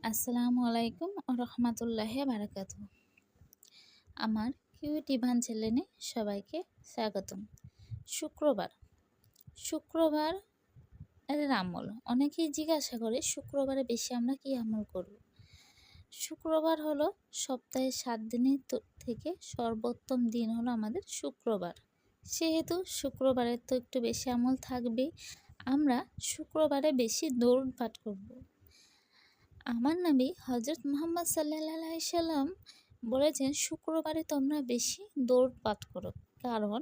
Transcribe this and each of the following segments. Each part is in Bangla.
আসসালামু আলাইকুম রহমতুল্লাহি বারাকাতু। আমার কিউট ইভান চ্যানেলে সবাইকে স্বাগতম। শুক্রবার শুক্রবার এর আমল অনেকেই জিজ্ঞাসা করে শুক্রবারে বেশি আমরা কি আমল করব। শুক্রবার হলো সপ্তাহে 7 দিনের থেকে সর্বোত্তম দিন হলো আমাদের শুক্রবার। সেহেতু শুক্রবারের তো একটু বেশি আমল থাকবেই। আমরা শুক্রবারে বেশি দরুদ পাঠ করব। আমার নবী হজরত মুহাম্মদ সাল্লাল্লাহু আলাইহি সাল্লাম বলেছেন শুক্রবারে তোমরা বেশি দরুদ পাঠ করো, কারণ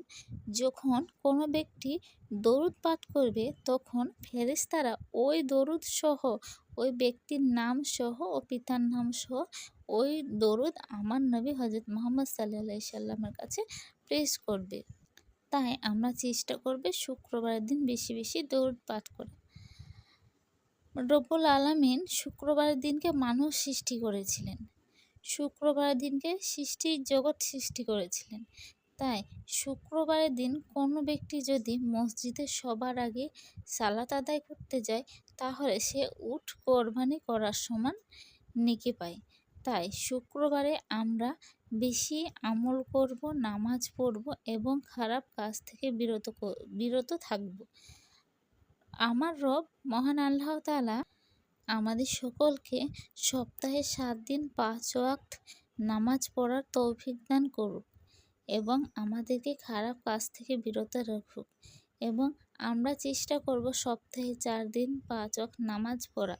যখন কোনো ব্যক্তি দরুদ পাঠ করবে তখন ফেরেশতারা ওই দরুদ সহ ওই ব্যক্তির নাম সহ ও পিতার নাম সহ ওই দরুদ আমার নবী হজরত মুহাম্মদ সাল্লাল্লাহু আলাইহি সাল্লামের কাছে প্রেস করবে। তাই আমরা চেষ্টা করব শুক্রবারের দিন বেশি বেশি দরুদ পাঠ করা। রব্বুল আলামিন শুক্রবারের দিনকে মানুষ সৃষ্টি করেছিলেন, শুক্রবারের দিনকে সৃষ্টির জগৎ সৃষ্টি করেছিলেন। তাই শুক্রবারের দিন কোনো ব্যক্তি যদি মসজিদে সবার আগে সালাত আদায় করতে যায় তাহলে সে উট কোরবানি করার সমান নেকি পায়। তাই শুক্রবারে আমরা বেশি আমল করব, নামাজ পড়ব এবং খারাপ কাজ থেকে বিরত থাকব। আমার রব মহান আল্লাহ তাআলা আমাদের সকলকে সপ্তাহে 7 দিন 5 ওয়াক্ত নামাজ পড়ার তৌফিক দান করুক এবং আমাদেরকে খারাপ কাজ থেকে বিরত রাখুক, এবং আমরা চেষ্টা করব সপ্তাহে 4 দিন 5 ওয়াক্ত নামাজ পড়া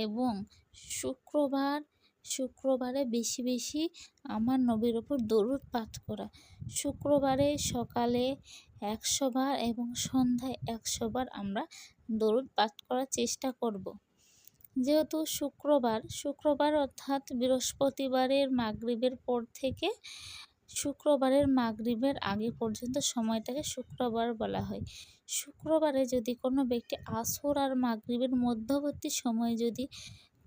এবং শুক্রবারে বেশি বেশি আমার নবীর ওপর দরুদ পাঠ করা। শুক্রবারে সকালে 100 বার এবং সন্ধ্যায় 100 বার আমরা দরুদ পাঠ করার চেষ্টা করব। যেহেতু শুক্রবার অর্থাৎ বৃহস্পতিবারের মাগরিবের পর থেকে শুক্রবারের মাগরিবের আগে পর্যন্ত সময়টাকে শুক্রবার বলা হয়। শুক্রবারে যদি কোনো ব্যক্তি আসর আর মাগরিবের মধ্যবর্তী সময়ে যদি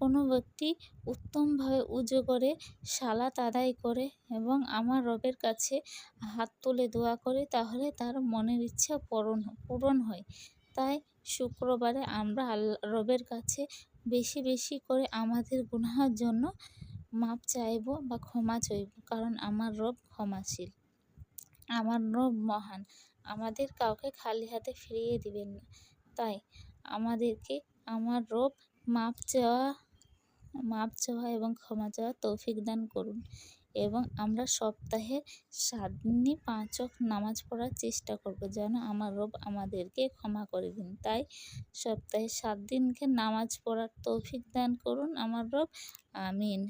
কোনো ব্যক্তি উত্তমভাবে উজু করে সালাত আদায় করে এবং আমার রবের কাছে হাত তুলে দোয়া করে তাহলে তার মনের ইচ্ছা পূরণ হয়। তাই শুক্রবারে আমরা রবের কাছে বেশি বেশি করে আমাদের গুনাহের জন্য মাপ চাইব বা ক্ষমা চাইব, কারণ আমার রব ক্ষমাশীল, আমার রব মহান, আমাদের কাউকে খালি হাতে ফিরিয়ে দিবেন না। তাই আমাদেরকে আমার রব মাপ চাওয়া এবং ক্ষমা চাওয়া তৌফিক দান করুন, এবং আমরা সপ্তাহে 7 দিনই 5 ওয়াক্ত নামাজ পড়ার চেষ্টা করব যেন আমার রব আমাদেরকে ক্ষমা করে দিন। তাই সপ্তাহে 7 দিনকে নামাজ পড়ার তৌফিক দান করুন আমার রব, আমিন।